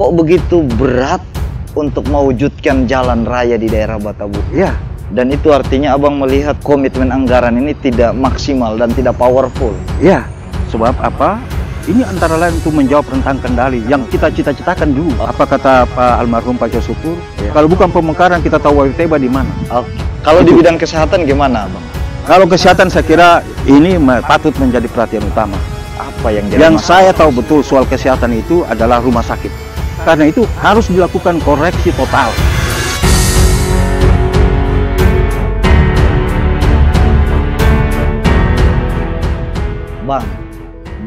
kok begitu berat untuk mewujudkan jalan raya di daerah Batabu? Iya. Dan itu artinya abang melihat komitmen anggaran ini tidak maksimal dan tidak powerful. Iya. Sebab apa? Ini antara lain untuk menjawab rentang kendali yang kita cita-citakan dulu. Apa kata Pak almarhum Pak Syukur? Ya. Kalau bukan pemekaran kita tahu Waiteba di mana. Oke. Kalau di bidang kesehatan gimana, Bang? Kalau kesehatan saya kira ini patut menjadi perhatian utama. Apa yang jadi Yang masalah? saya tahu betul soal kesehatan itu adalah rumah sakit. Karena itu harus dilakukan koreksi total. Bang,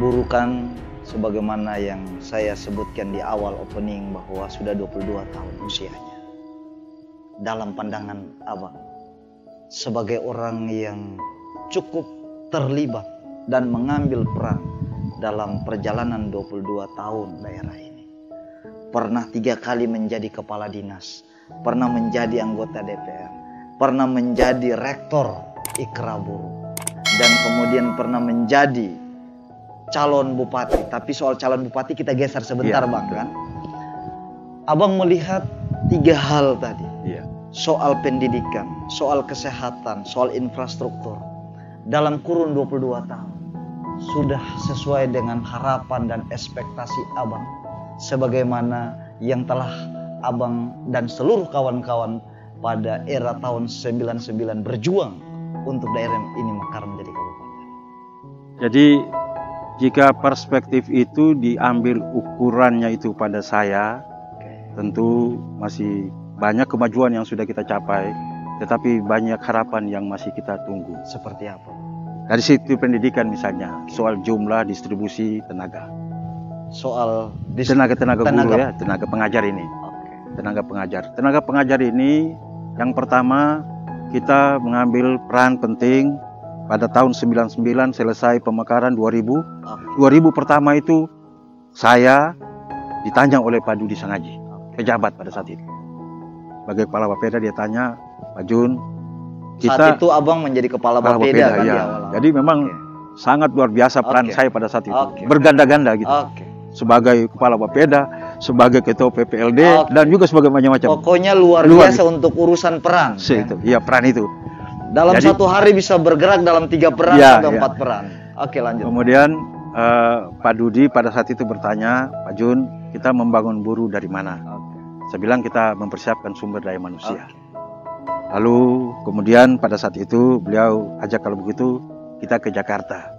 burukan sebagaimana yang saya sebutkan di awal opening bahwa sudah 22 tahun usianya. Dalam pandangan abang, sebagai orang yang cukup terlibat dan mengambil peran dalam perjalanan 22 tahun daerah ini. Pernah 3 kali menjadi kepala dinas, pernah menjadi anggota DPR, pernah menjadi rektor Ikra Buruh, dan kemudian pernah menjadi calon bupati. Tapi soal calon bupati kita geser sebentar, Iya, Bang, kan? Abang melihat 3 hal tadi. Iya. Soal pendidikan, soal kesehatan, soal infrastruktur. Dalam kurun 22 tahun. Sudah sesuai dengan harapan dan ekspektasi abang. Sebagaimana yang telah abang dan seluruh kawan-kawan pada era tahun 99 berjuang untuk daerah ini mekar menjadi kabupaten. Jadi jika perspektif itu diambil ukurannya itu pada saya, tentu masih banyak kemajuan yang sudah kita capai, tetapi banyak harapan yang masih kita tunggu. Seperti apa? Dari situ pendidikan misalnya, soal jumlah distribusi tenaga. Soal Tenaga guru ya, tenaga pengajar ini. Oke. Tenaga pengajar ini yang pertama kita mengambil peran penting pada tahun 99 selesai pemekaran 2000. 2000 pertama itu saya ditanjang oleh Pak Dudi Sangaji, pejabat pada saat itu. Sebagai kepala Bapeda dia tanya, Pak Jun, saat itu abang menjadi kepala Bapeda kan, ya. di awal-awal. Jadi memang sangat luar biasa peran saya pada saat itu. Oke. Berganda-ganda gitu. Sebagai kepala Bapeda, sebagai ketua PPLD, dan juga sebagai macam-macam. Pokoknya luar biasa untuk urusan peran. Itu, iya peran itu. Dalam Jadi, satu hari bisa bergerak dalam 3 peran sampai 4 peran. Oke, lanjut. Kemudian Pak Dudi pada saat itu bertanya, Pak Jun, kita membangun buruh dari mana? Saya bilang kita mempersiapkan sumber daya manusia. Lalu kemudian pada saat itu beliau ajak kalau begitu kita ke Jakarta.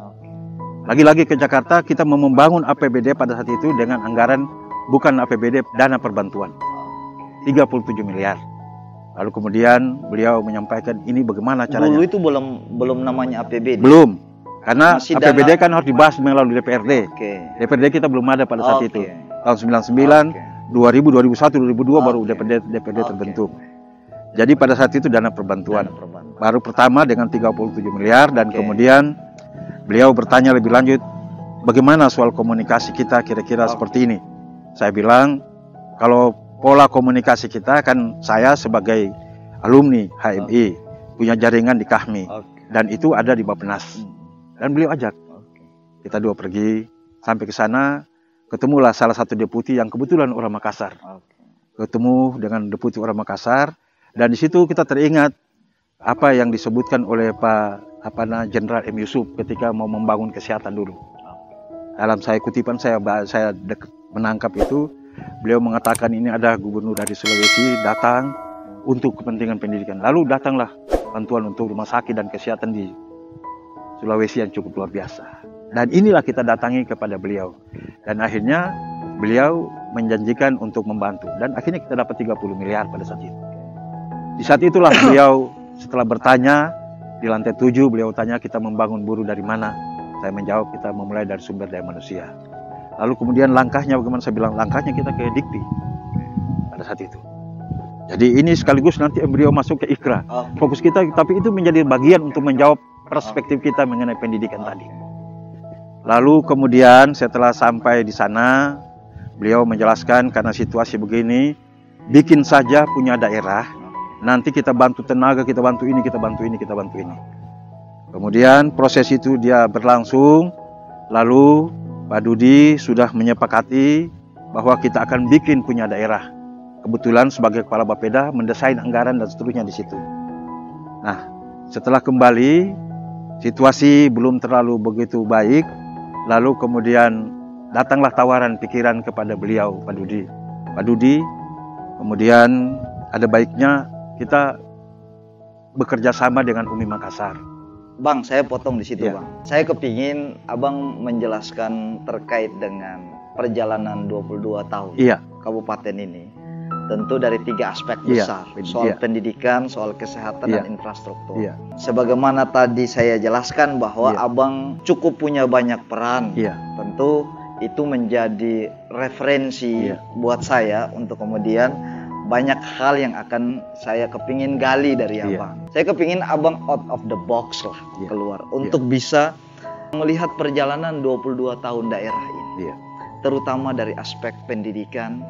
Lagi-lagi ke Jakarta kita mau membangun APBD pada saat itu dengan anggaran bukan APBD, dana perbantuan 37 miliar. Lalu kemudian beliau menyampaikan ini bagaimana caranya. Dulu itu belum namanya APBD. Belum. Karena Masih APBD dana... kan harus dibahas melalui DPRD. DPRD kita belum ada pada saat itu. Tahun 99, 2000, 2001, 2002 baru DPRD terbentuk. Jadi pada saat itu dana perbantuan. Baru pertama dengan 37 miliar dan kemudian beliau bertanya lebih lanjut, bagaimana soal komunikasi kita kira-kira seperti ini. Saya bilang, kalau pola komunikasi kita kan saya sebagai alumni HMI punya jaringan di Kahmi dan itu ada di Bappenas. Dan beliau ajak. Kita 2 pergi sampai ke sana, ketemulah salah satu deputi yang kebetulan orang Makassar. Ketemu dengan deputi orang Makassar dan di situ kita teringat apa yang disebutkan oleh Pak Jenderal M. Yusuf ketika mau membangun kesehatan dulu. Dalam kutipan saya menangkap itu, beliau mengatakan ini ada gubernur dari Sulawesi datang untuk kepentingan pendidikan. Lalu datanglah bantuan untuk rumah sakit dan kesehatan di Sulawesi yang cukup luar biasa. Dan inilah kita datangi kepada beliau. Dan akhirnya beliau menjanjikan untuk membantu. Dan akhirnya kita dapat 30 miliar pada saat itu. Di saat itulah beliau setelah bertanya di lantai 7 beliau tanya kita membangun buruh dari mana. Saya menjawab kita memulai dari sumber daya manusia. Lalu kemudian langkahnya bagaimana, saya bilang langkahnya kita ke Dikti pada saat itu. Jadi ini sekaligus nanti embrio masuk ke Ikra. Fokus kita, tapi itu menjadi bagian untuk menjawab perspektif kita mengenai pendidikan tadi. Lalu kemudian setelah sampai di sana, beliau menjelaskan karena situasi begini, bikin saja punya daerah, nanti kita bantu tenaga, kita bantu ini, kita bantu ini, kita bantu ini. Kemudian proses itu dia berlangsung, lalu Pak Dudi sudah menyepakati bahwa kita akan bikin punya daerah. Kebetulan sebagai kepala Bapeda mendesain anggaran dan seterusnya di situ. Nah, setelah kembali, situasi belum terlalu begitu baik, lalu kemudian datanglah tawaran pikiran kepada beliau, Pak Dudi. Pak Dudi, kemudian ada baiknya kita bekerja sama dengan UMI Makassar. Bang, saya potong di situ, Ya. Bang. Saya kepingin Abang menjelaskan terkait dengan perjalanan 22 tahun Iya. kabupaten ini. Tentu dari 3 aspek Iya, besar, soal iya. pendidikan, soal kesehatan, Iya. dan infrastruktur. Iya. Sebagaimana tadi saya jelaskan bahwa Iya. Abang cukup punya banyak peran. Iya. Tentu itu menjadi referensi Iya. buat saya untuk kemudian banyak hal yang akan saya kepingin gali dari Iya. Abang. Saya kepingin Abang out of the box lah Iya. keluar untuk bisa melihat perjalanan 22 tahun daerah ini. Iya. Terutama dari aspek pendidikan,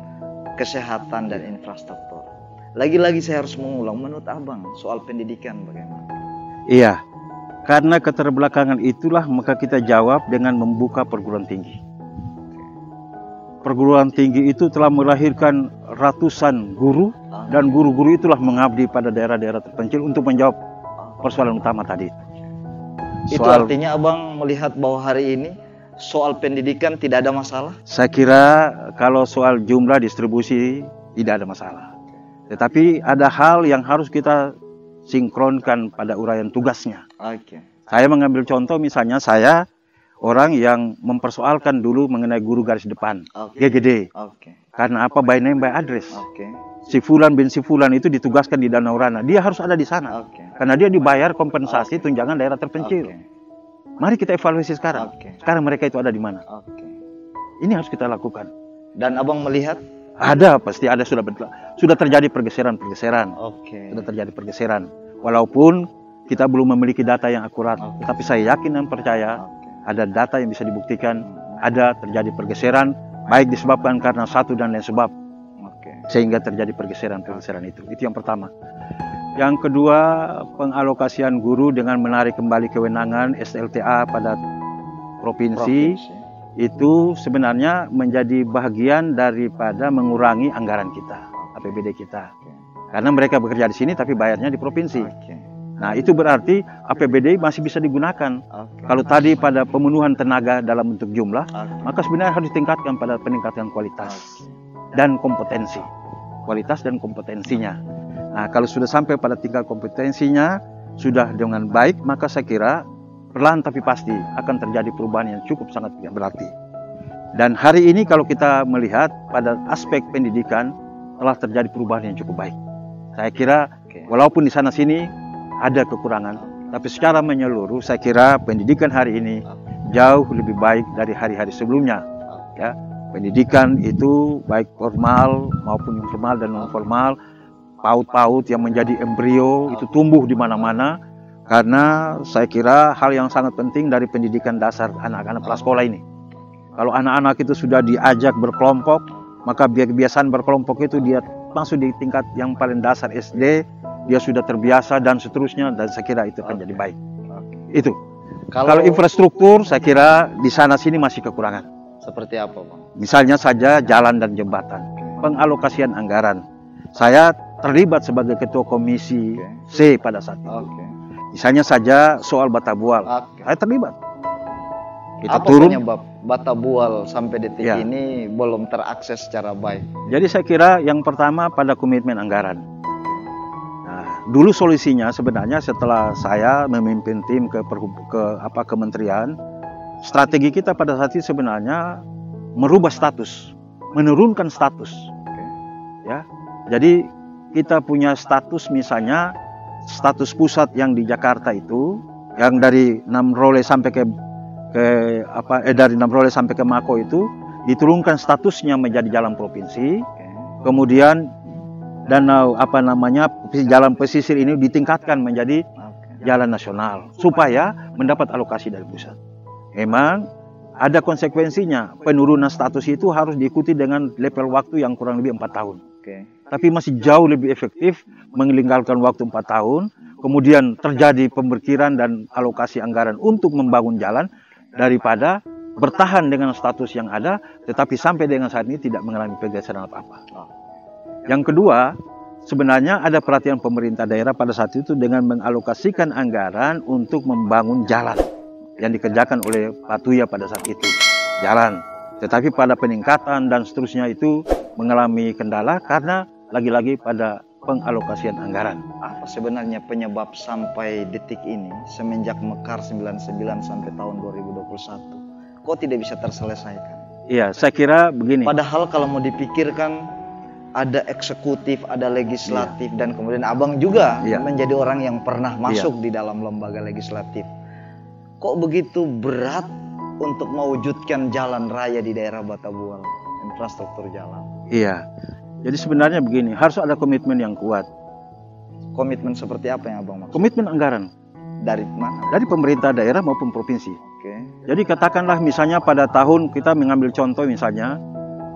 kesehatan, dan infrastruktur. Lagi-lagi saya harus mengulang, menurut Abang soal pendidikan bagaimana? Iya. Karena keterbelakangan itulah maka kita jawab dengan membuka perguruan tinggi. Perguruan tinggi itu telah melahirkan ratusan guru, dan guru-guru itulah mengabdi pada daerah-daerah terpencil untuk menjawab persoalan utama tadi. Itu artinya Abang melihat bahwa hari ini soal pendidikan tidak ada masalah? Saya kira kalau soal jumlah distribusi tidak ada masalah. Tetapi ada hal yang harus kita sinkronkan pada uraian tugasnya. Oke. Saya mengambil contoh, misalnya saya orang yang mempersoalkan dulu mengenai guru garis depan, Oke. GGD. Oke. Karena apa? By name by address. Oke. Si Fulan bin si Fulan itu ditugaskan di Danau Rana, dia harus ada di sana. Oke. Karena dia dibayar kompensasi tunjangan daerah terpencil. Oke. Mari kita evaluasi sekarang. Oke. Sekarang mereka itu ada di mana? Oke. Ini harus kita lakukan. Dan Abang melihat? Ada, pasti ada, sudah terjadi pergeseran-pergeseran. Oke. Sudah terjadi pergeseran. Walaupun kita belum memiliki data yang akurat, Oke. tapi saya yakin dan percaya Oke. ada data yang bisa dibuktikan, ada terjadi pergeseran, baik disebabkan karena satu dan lain sebab, Oke. sehingga terjadi pergeseran-pergeseran itu. Itu yang pertama. Yang kedua, pengalokasian guru dengan menarik kembali kewenangan SLTA pada provinsi. Itu sebenarnya menjadi bagian daripada mengurangi anggaran kita, APBD kita. Karena mereka bekerja di sini tapi bayarnya di provinsi. Oke. Nah, itu berarti APBD masih bisa digunakan. Oke. Kalau tadi pada pemenuhan tenaga dalam bentuk jumlah, Oke. maka sebenarnya harus ditingkatkan pada peningkatan kualitas dan kompetensi. Kualitas dan kompetensinya. Nah, kalau sudah sampai pada tingkat kompetensinya, sudah dengan baik, maka saya kira perlahan tapi pasti akan terjadi perubahan yang cukup sangat berarti. Dan hari ini kalau kita melihat pada aspek pendidikan telah terjadi perubahan yang cukup baik. Saya kira walaupun di sana sini ada kekurangan, tapi secara menyeluruh saya kira pendidikan hari ini jauh lebih baik dari hari-hari sebelumnya. Ya, pendidikan itu baik formal maupun informal dan non formal, PAUD-PAUD yang menjadi embrio itu tumbuh di mana-mana. Karena saya kira hal yang sangat penting dari pendidikan dasar anak-anak prasekolah ini. Kalau anak-anak itu sudah diajak berkelompok, maka kebiasaan berkelompok itu dia masuk di tingkat yang paling dasar SD, dia sudah terbiasa dan seterusnya, dan saya kira itu akan jadi baik. Itu. Kalau infrastruktur, saya kira di sana sini masih kekurangan. Seperti apa, Bang? Misalnya saja jalan dan jembatan, pengalokasian anggaran. Saya terlibat sebagai ketua komisi C pada saat itu. Misalnya saja soal Batabual, saya terlibat. Kita apa turun. penyebab Batabual sampai detik Ya. ini belum terakses secara baik? Jadi saya kira yang pertama pada komitmen anggaran. Nah, dulu solusinya sebenarnya setelah saya memimpin tim ke kementerian, strategi kita pada saat itu sebenarnya merubah status, menurunkan status. Ya, jadi kita punya status misalnya status pusat yang di Jakarta itu, yang dari Namrole sampai dari Namrole sampai ke Mako itu diturunkan statusnya menjadi jalan provinsi. Kemudian danau jalan pesisir ini ditingkatkan menjadi jalan nasional supaya mendapat alokasi dari pusat. Memang ada konsekuensinya, penurunan status itu harus diikuti dengan level waktu yang kurang lebih 4 tahun. Tapi masih jauh lebih efektif meninggalkan waktu 4 tahun, kemudian terjadi pemberkiran dan alokasi anggaran untuk membangun jalan daripada bertahan dengan status yang ada, tetapi sampai dengan saat ini tidak mengalami pergeseran apa-apa. Yang kedua, sebenarnya ada perhatian pemerintah daerah pada saat itu dengan mengalokasikan anggaran untuk membangun jalan yang dikerjakan oleh Pak Tuya pada saat itu. Jalan. Tetapi pada peningkatan dan seterusnya itu mengalami kendala karena lagi-lagi pada pengalokasian anggaran. Apa sebenarnya penyebab sampai detik ini, semenjak Mekar 99 sampai tahun 2021, kok tidak bisa terselesaikan? Iya, saya kira begini. Padahal kalau mau dipikirkan, ada eksekutif, ada legislatif, dan kemudian abang juga menjadi orang yang pernah masuk di dalam lembaga legislatif. Kok begitu berat untuk mewujudkan jalan raya di daerah Batabual, infrastruktur jalan? Iya. Jadi sebenarnya begini, harus ada komitmen yang kuat. Komitmen seperti apa yang abang maksud? Komitmen anggaran. Dari mana? Dari pemerintah daerah maupun provinsi. Oke. Jadi katakanlah misalnya pada tahun, kita mengambil contoh misalnya,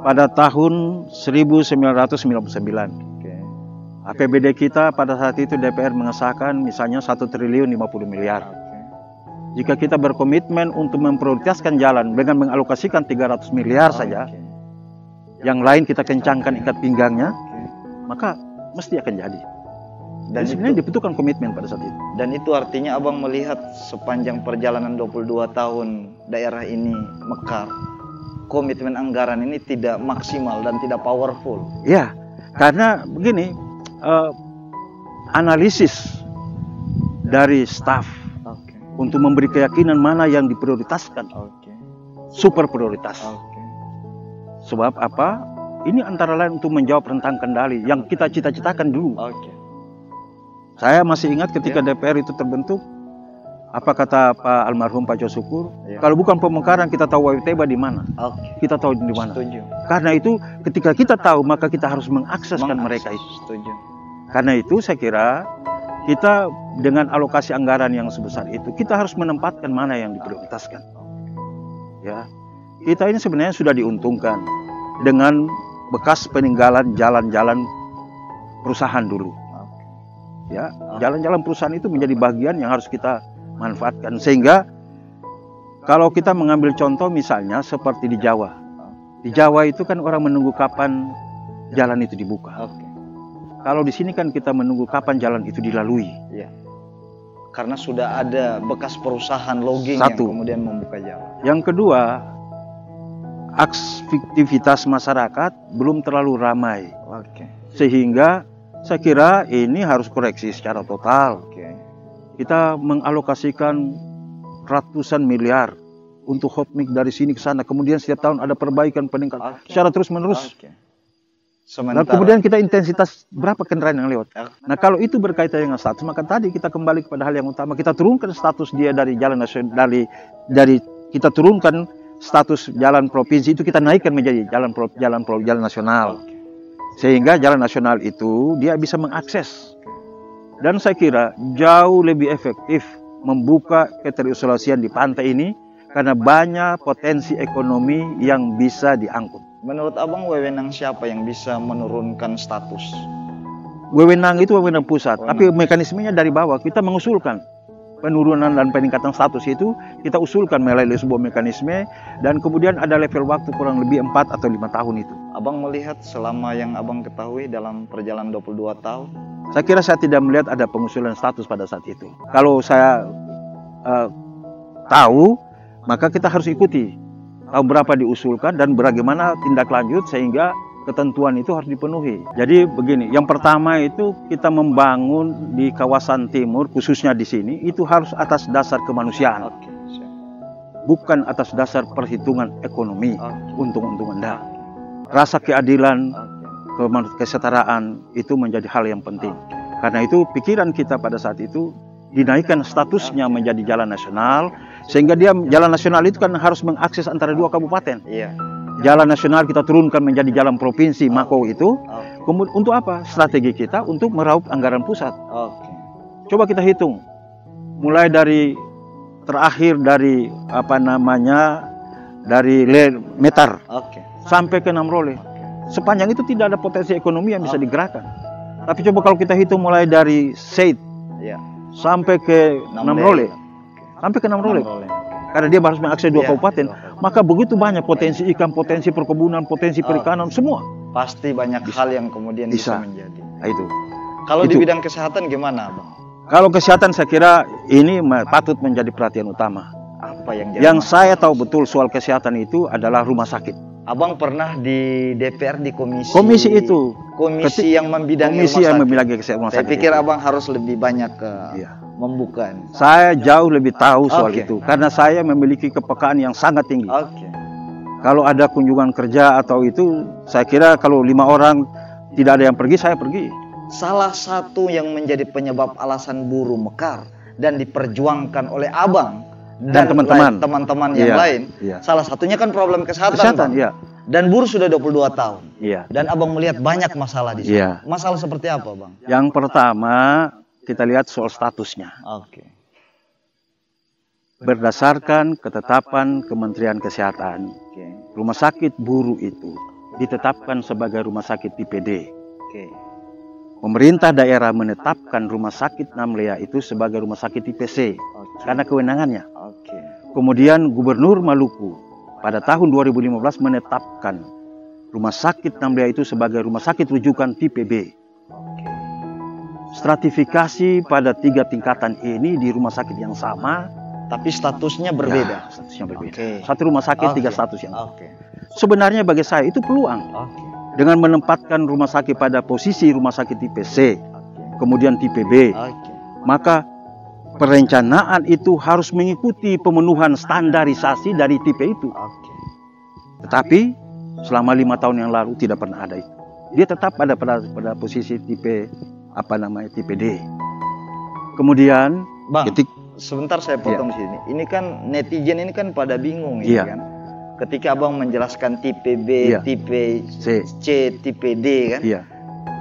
pada tahun 1999. Oke. APBD kita pada saat itu DPR mengesahkan misalnya 1.050 miliar. Jika kita berkomitmen untuk memprioritaskan jalan dengan mengalokasikan 300 miliar saja, yang lain kita kencangkan ikat pinggangnya, maka mesti akan jadi. Dan sebenarnya dibutuhkan komitmen pada saat itu. Dan itu artinya abang melihat sepanjang perjalanan 22 tahun daerah ini mekar, komitmen anggaran ini tidak maksimal dan tidak powerful. Ya, karena begini, analisis dari staf untuk memberi keyakinan mana yang diprioritaskan, super prioritas. Sebab apa? Ini antara lain untuk menjawab rentang kendali yang kita cita-citakan dulu. Saya masih ingat ketika DPR itu terbentuk, apa kata Pak almarhum Pak Josukur, kalau bukan pemekaran kita tahu WTB di mana, kita tahu di mana. Karena itu ketika kita tahu maka kita harus mengakseskan mereka itu. Karena itu saya kira kita dengan alokasi anggaran yang sebesar itu kita harus menempatkan mana yang diprioritaskan. Ya, kita ini sebenarnya sudah diuntungkan dengan bekas peninggalan jalan-jalan perusahaan dulu. Ya, jalan-jalan perusahaan itu menjadi bagian yang harus kita manfaatkan, sehingga kalau kita mengambil contoh misalnya seperti di Jawa. Di Jawa itu kan orang menunggu kapan jalan itu dibuka. Kalau di sini kan kita menunggu kapan jalan itu dilalui. Karena sudah ada bekas perusahaan logging yang kemudian membuka jalan. Yang kedua, aktivitas masyarakat belum terlalu ramai. Sehingga saya kira ini harus koreksi secara total. Kita mengalokasikan ratusan miliar untuk hotmik dari sini ke sana. Kemudian setiap tahun ada perbaikan peningkatan secara terus menerus. Dan kemudian kita intensitas berapa kendaraan yang lewat. Nah kalau itu berkaitan dengan status, maka tadi kita kembali kepada hal yang utama. Kita turunkan status dia dari jalan nasional, dari kita turunkan status jalan provinsi itu kita naikkan menjadi jalan nasional. Sehingga jalan nasional itu dia bisa mengakses. Dan saya kira jauh lebih efektif membuka keterisolasian di pantai ini karena banyak potensi ekonomi yang bisa diangkut. Menurut abang wewenang siapa yang bisa menurunkan status? Wewenang itu wewenang pusat, tapi mekanismenya dari bawah. Kita mengusulkan penurunan dan peningkatan status itu, kita usulkan melalui sebuah mekanisme, dan kemudian ada level waktu kurang lebih 4 atau 5 tahun itu. Abang melihat selama yang abang ketahui dalam perjalanan 22 tahun? Saya kira saya tidak melihat ada pengusulan status pada saat itu. Kalau saya tahu, maka kita harus ikuti. Tahu berapa diusulkan dan bagaimana tindak lanjut sehingga ketentuan itu harus dipenuhi. Jadi begini, yang pertama itu kita membangun di kawasan timur, khususnya di sini, itu harus atas dasar kemanusiaan. Bukan atas dasar perhitungan ekonomi, untung-untungan. Rasa keadilan, kesetaraan itu menjadi hal yang penting. Karena itu pikiran kita pada saat itu dinaikkan statusnya menjadi jalan nasional, sehingga dia jalan nasional itu kan harus mengakses antara 2 kabupaten. Jalan nasional kita turunkan menjadi jalan provinsi Mako itu. Kemudian untuk apa? Strategi kita untuk meraup anggaran pusat. Coba kita hitung. Mulai dari terakhir dari dari Metar sampai ke Namrole. Sepanjang itu tidak ada potensi ekonomi yang bisa digerakkan. Tapi coba kalau kita hitung mulai dari Seid sampai ke Namrole. karena dia harus mengakses dua Iya, kabupaten. Maka begitu banyak potensi ikan, potensi perkebunan, potensi perikanan, semua. Pasti banyak hal yang kemudian bisa Bisa. menjadi. Nah, itu. Kalau di Itu. bidang kesehatan gimana, Bang? Kalau kesehatan saya kira ini patut menjadi perhatian utama. Apa yang jadi Yang masalah? saya tahu betul soal kesehatan itu adalah rumah sakit. Abang pernah di DPR di komisi. Komisi itu. Komisi yang membidangi Komisi rumah yang sakit. membidangi kesehatan rumah Saya sakit. pikir itu. abang harus lebih banyak Iya. membuka. Saya jauh lebih tahu soal Oke. itu karena saya memiliki kepekaan yang sangat tinggi. Oke. Kalau ada kunjungan kerja atau itu, saya kira kalau 5 orang tidak ada yang pergi, saya pergi. Salah satu yang menjadi penyebab alasan buruh mekar dan diperjuangkan oleh abang Dan teman-teman. teman-teman yang Iya, lain, iya. salah satunya kan problem kesehatan, Kesehatan, Bang. iya. Dan buruh sudah 22 tahun. Iya. Dan abang melihat banyak masalah di sana. Iya. Masalah seperti apa, Bang? Yang pertama, kita lihat soal statusnya. Oke. Berdasarkan ketetapan Kementerian Kesehatan, Oke. rumah sakit buruh itu ditetapkan sebagai rumah sakit tipe D. Oke. Pemerintah daerah menetapkan rumah sakit Namlea itu sebagai rumah sakit tipe C Oke. karena kewenangannya. Oke. Kemudian Gubernur Maluku pada tahun 2015 menetapkan rumah sakit Namlea itu sebagai rumah sakit rujukan tipe B. Oke. Stratifikasi pada 3 tingkatan ini di rumah sakit yang sama, Tapi statusnya berbeda. ya, statusnya berbeda. Oke. Satu rumah sakit, Oke. 3 status yang. Oke. Sebenarnya bagi saya itu peluang Oke. dengan menempatkan rumah sakit pada posisi rumah sakit tipe C, Oke. kemudian tipe B. Oke. Maka perencanaan itu harus mengikuti pemenuhan standarisasi dari tipe itu. Oke. Tetapi selama 5 tahun yang lalu tidak pernah ada itu. Dia tetap ada pada posisi tipe tipe D. Kemudian Bang, ketik sebentar saya potong di sini. Ini kan netizen ini kan pada bingung ini Iya. kan. Ketika abang menjelaskan tipe B, Iya. tipe C, C, tipe D kan. iya,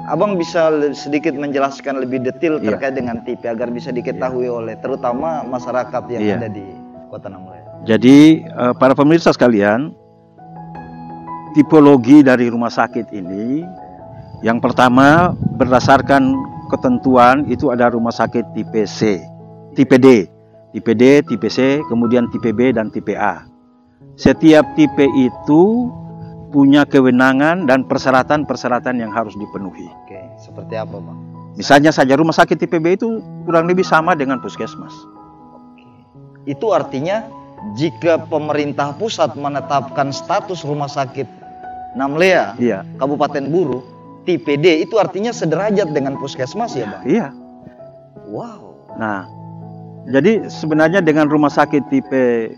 Abang bisa sedikit menjelaskan lebih detail Iya. terkait dengan tipe agar bisa diketahui oleh terutama masyarakat yang Iya. ada di Kota Namlea. Jadi para pemirsa sekalian, tipologi dari rumah sakit ini, yang pertama berdasarkan ketentuan itu ada rumah sakit tipe C, tipe D, tipe C, kemudian tipe B dan tipe A. Setiap tipe itu punya kewenangan dan persyaratan-persyaratan yang harus dipenuhi. Oke, seperti apa, Bang? Misalnya saja rumah sakit tipe B itu kurang lebih sama dengan puskesmas. Oke. Itu artinya jika pemerintah pusat menetapkan status rumah sakit Namlea, Iya, Kabupaten Buru, tipe D itu artinya sederajat dengan puskesmas ya, Bang? iya. Wow. Nah, jadi sebenarnya dengan rumah sakit tipe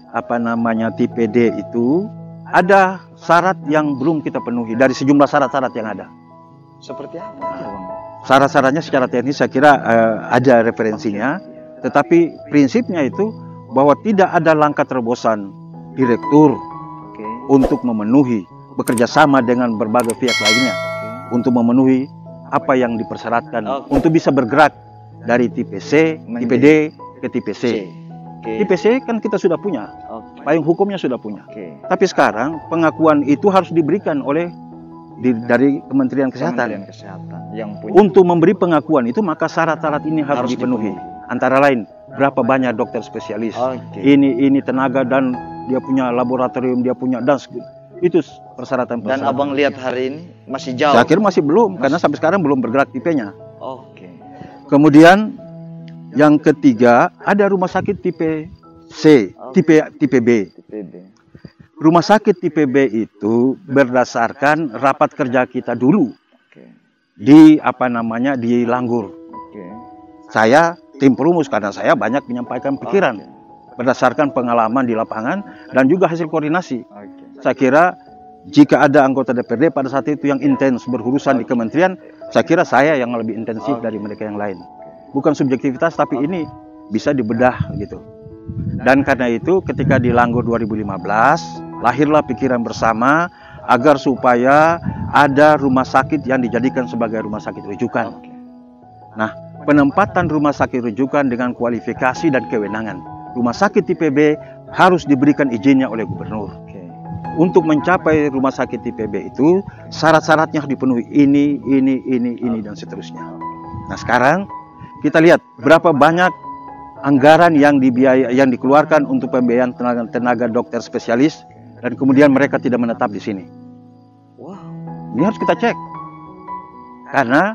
tipe D itu ada syarat yang belum kita penuhi dari sejumlah syarat-syarat yang ada. Seperti apa, Bang? Syarat-syaratnya secara teknis saya kira ada referensinya, tetapi prinsipnya itu bahwa tidak ada langkah terobosan direktur Oke. untuk memenuhi, bekerja sama dengan berbagai pihak lainnya untuk memenuhi apa yang dipersyaratkan Oke. untuk bisa bergerak dari tipe C, tipe D ke tipe C. Oke. Tipe C kan kita sudah punya, Oke. payung hukumnya sudah punya. Oke. Tapi sekarang pengakuan itu harus diberikan oleh dari Kementerian Kesehatan. Kementerian Kesehatan yang punya Untuk memberi pengakuan itu maka syarat-syarat ini harus dipenuhi. dipenuhi. Antara lain berapa banyak dokter spesialis, Oke. ini tenaga dan dia punya laboratorium, dia punya dan itu persyaratan. Dan abang lihat hari ini masih jauh. Saya kira masih belum karena sampai sekarang belum bergerak tipenya. Oke. Kemudian yang ketiga ada rumah sakit tipe C, tipe B. Tipe B. Rumah sakit tipe B itu berdasarkan rapat kerja kita dulu Oke. di di Langgur. Oke. Saya tim perumus karena saya banyak menyampaikan pikiran berdasarkan pengalaman di lapangan dan juga hasil koordinasi. Oke. Saya kira jika ada anggota DPRD pada saat itu yang intens berurusan di kementerian, saya kira saya yang lebih intensif dari mereka yang lain. Bukan subjektivitas tapi ini bisa dibedah gitu. Dan karena itu ketika di Langgur 2015 lahirlah pikiran bersama agar supaya ada rumah sakit yang dijadikan sebagai rumah sakit rujukan. Oke. Nah, penempatan rumah sakit rujukan dengan kualifikasi dan kewenangan. Rumah sakit tipe B harus diberikan izinnya oleh gubernur. Oke. Untuk mencapai rumah sakit tipe B itu syarat-syaratnya harus dipenuhi ini dan seterusnya. Nah, sekarang kita lihat berapa banyak anggaran yang dikeluarkan untuk pembiayaan tenaga dokter spesialis, dan kemudian mereka tidak menetap di sini. Ini harus kita cek. Karena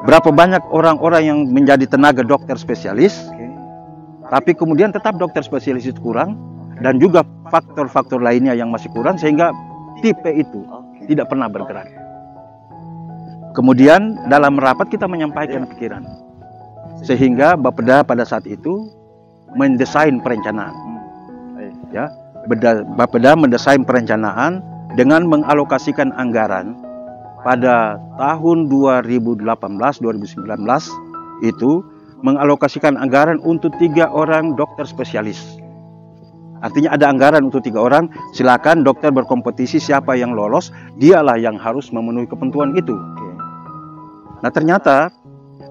berapa banyak orang-orang yang menjadi tenaga dokter spesialis, tapi kemudian tetap dokter spesialis itu kurang, dan juga faktor-faktor lainnya yang masih kurang, sehingga tipe itu tidak pernah bergerak. Kemudian dalam rapat kita menyampaikan pikiran, sehingga Bapeda pada saat itu mendesain perencanaan. Ya, Bapeda mendesain perencanaan dengan mengalokasikan anggaran pada tahun 2018-2019 itu mengalokasikan anggaran untuk 3 orang dokter spesialis. Artinya ada anggaran untuk 3 orang, silakan dokter berkompetisi siapa yang lolos, dialah yang harus memenuhi ketentuan itu. Nah ternyata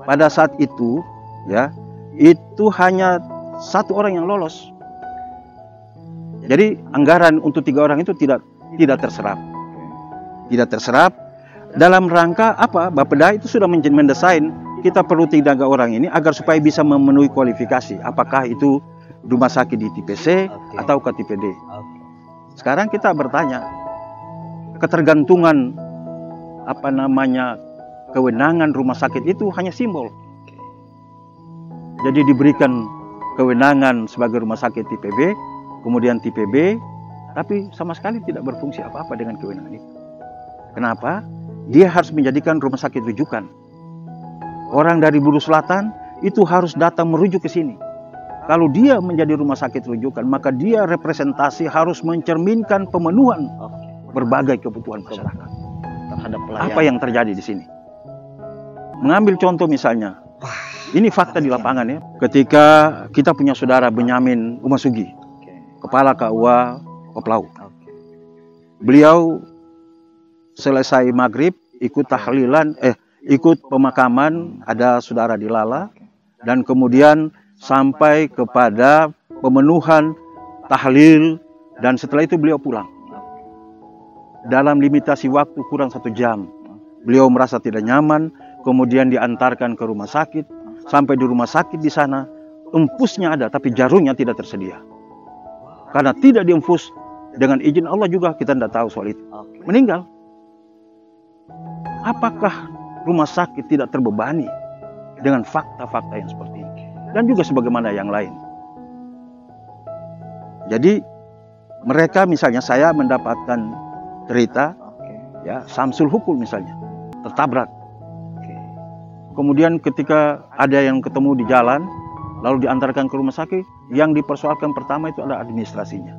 pada saat itu ya, itu hanya 1 orang yang lolos. Jadi anggaran untuk 3 orang itu tidak terserap. Tidak terserap. Dalam rangka apa? Bapeda itu sudah mendesain kita perlu 3 orang ini agar supaya bisa memenuhi kualifikasi. Apakah itu rumah sakit di tipe C atau ke tipe D. Sekarang kita bertanya, ketergantungan kewenangan rumah sakit itu hanya simbol. Jadi diberikan kewenangan sebagai rumah sakit tipe B, kemudian tipe B, tapi sama sekali tidak berfungsi apa-apa dengan kewenangan itu. Kenapa? Dia harus menjadikan rumah sakit rujukan. Orang dari Buru Selatan itu harus datang merujuk ke sini. Kalau dia menjadi rumah sakit rujukan, maka dia representasi harus mencerminkan pemenuhan berbagai kebutuhan masyarakat terhadap pelayanan. Apa yang terjadi di sini? Mengambil contoh misalnya, ini fakta di lapangan ya. Ketika kita punya saudara Benyamin Umasugi, Kepala KUA Koplau. Beliau selesai maghrib ikut tahlilan, ikut pemakaman, ada saudara di Lala, dan kemudian sampai kepada pemenuhan tahlil, dan setelah itu beliau pulang. Dalam limitasi waktu kurang 1 jam, beliau merasa tidak nyaman, kemudian diantarkan ke rumah sakit. Sampai di rumah sakit di sana, empusnya ada, tapi jarumnya tidak tersedia. Karena tidak diempus, dengan izin Allah juga kita tidak tahu soal itu. Meninggal. Apakah rumah sakit tidak terbebani dengan fakta-fakta yang seperti ini? Dan juga sebagaimana yang lain. Jadi mereka misalnya, saya mendapatkan cerita ya, Samsul Hukul misalnya tertabrak. Kemudian ketika ada yang ketemu di jalan lalu diantarkan ke rumah sakit, yang dipersoalkan pertama itu adalah administrasinya.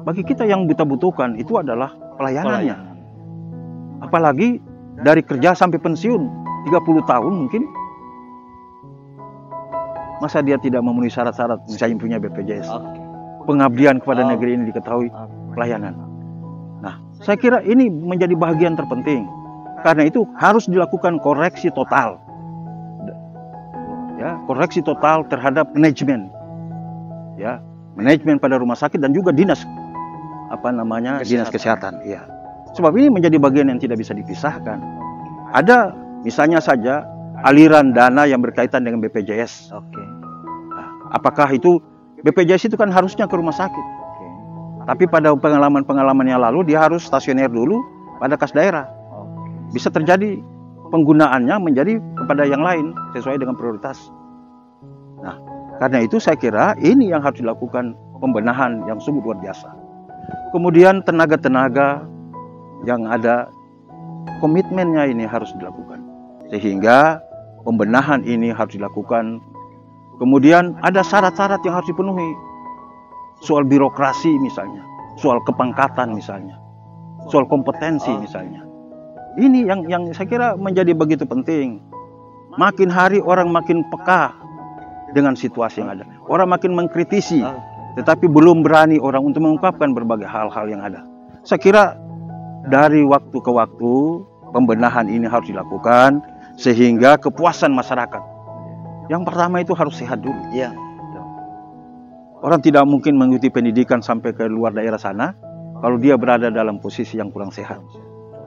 Bagi kita yang kita butuhkan itu adalah pelayanannya. Apalagi dari kerja sampai pensiun 30 tahun mungkin, masa dia tidak memenuhi syarat-syarat misalnya punya BPJS, pengabdian kepada negeri ini diketahui, pelayanan. Nah, saya kira ini menjadi bagian terpenting. Karena itu harus dilakukan koreksi total, ya, koreksi total terhadap manajemen, ya, manajemen pada rumah sakit dan juga dinas dinas kesehatan, ya. Sebab ini menjadi bagian yang tidak bisa dipisahkan. Ada misalnya saja aliran dana yang berkaitan dengan BPJS. Nah, apakah itu BPJS itu kan harusnya ke rumah sakit. Tapi pada pengalaman-pengalaman yang lalu dia harus stasioner dulu pada kas daerah. Bisa terjadi penggunaannya menjadi kepada yang lain sesuai dengan prioritas. Nah, karena itu saya kira ini yang harus dilakukan pembenahan yang sungguh luar biasa. Kemudian tenaga-tenaga yang ada, komitmennya ini harus dilakukan. Sehingga pembenahan ini harus dilakukan. Kemudian ada syarat-syarat yang harus dipenuhi. Soal birokrasi misalnya, soal kepangkatan misalnya, soal kompetensi misalnya. Ini yang saya kira menjadi begitu penting. Makin hari orang makin peka dengan situasi yang ada. Orang makin mengkritisi, tetapi belum berani orang untuk mengungkapkan berbagai hal-hal yang ada. Saya kira dari waktu ke waktu pembenahan ini harus dilakukan sehingga kepuasan masyarakat. Yang pertama itu harus sehat dulu. Ya. Orang tidak mungkin mengikuti pendidikan sampai ke luar daerah sana kalau dia berada dalam posisi yang kurang sehat.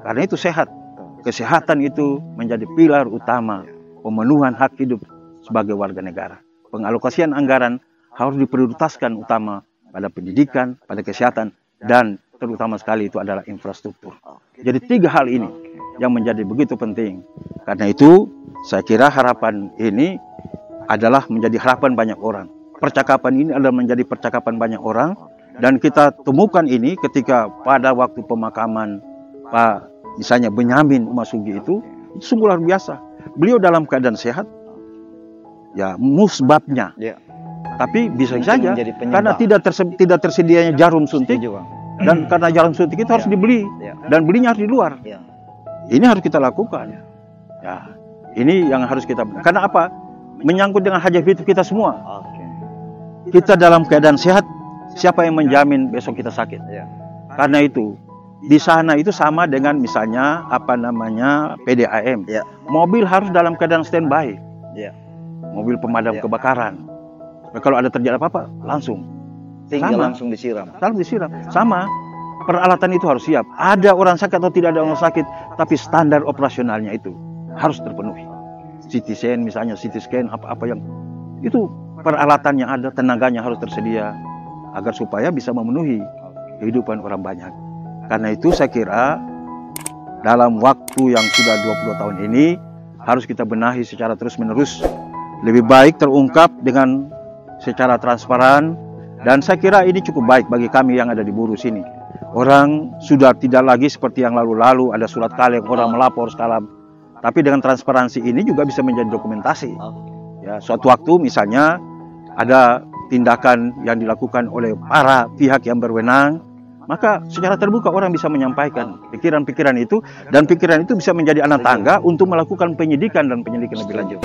Karena itu sehat. Kesehatan itu menjadi pilar utama pemenuhan hak hidup sebagai warga negara. pengalokasian anggaran harus diprioritaskan utama pada pendidikan, pada kesehatan, dan terutama sekali itu adalah infrastruktur. Jadi 3 hal ini yang menjadi begitu penting. Karena itu saya kira harapan ini adalah menjadi harapan banyak orang. Percakapan ini adalah menjadi percakapan banyak orang. Dan kita temukan ini ketika pada waktu pemakaman Pak misalnya Benyamin Umasugi itu sungguh luar biasa. Beliau dalam keadaan sehat, ya musbabnya. Ya. Tapi bisa saja karena tidak tersedianya jarum suntik. Dan karena jarum suntik itu harus dibeli. Dan belinya harus di luar. Ini harus kita lakukan. Ya, ini yang harus kita. Karena apa? Menyangkut dengan hajat hidup kita semua. Kita dalam keadaan sehat, siapa yang menjamin besok kita sakit? Karena itu di sana itu sama dengan misalnya PDAM. Mobil harus dalam keadaan standby. Mobil pemadam kebakaran. Kalau ada terjadi apa-apa langsung. Tinggal langsung disiram. Langsung disiram. Sama. Peralatan itu harus siap. Ada orang sakit atau tidak ada orang sakit, tapi standar operasionalnya itu harus terpenuhi. CT scan misalnya, CT scan apa yang itu peralatannya ada, tenaganya harus tersedia agar supaya bisa memenuhi kehidupan orang banyak. Karena itu saya kira dalam waktu yang sudah 20 tahun ini harus kita benahi secara terus-menerus. Lebih baik terungkap dengan secara transparan, dan saya kira ini cukup baik bagi kami yang ada di buruh sini. Orang sudah tidak lagi seperti yang lalu-lalu ada surat kaleng, orang melapor sekalam. Tapi dengan transparansi ini juga bisa menjadi dokumentasi. Ya, suatu waktu misalnya ada tindakan yang dilakukan oleh para pihak yang berwenang, maka secara terbuka orang bisa menyampaikan pikiran-pikiran itu, dan pikiran itu bisa menjadi anak tangga untuk melakukan penyidikan dan penyelidikan lebih lanjut.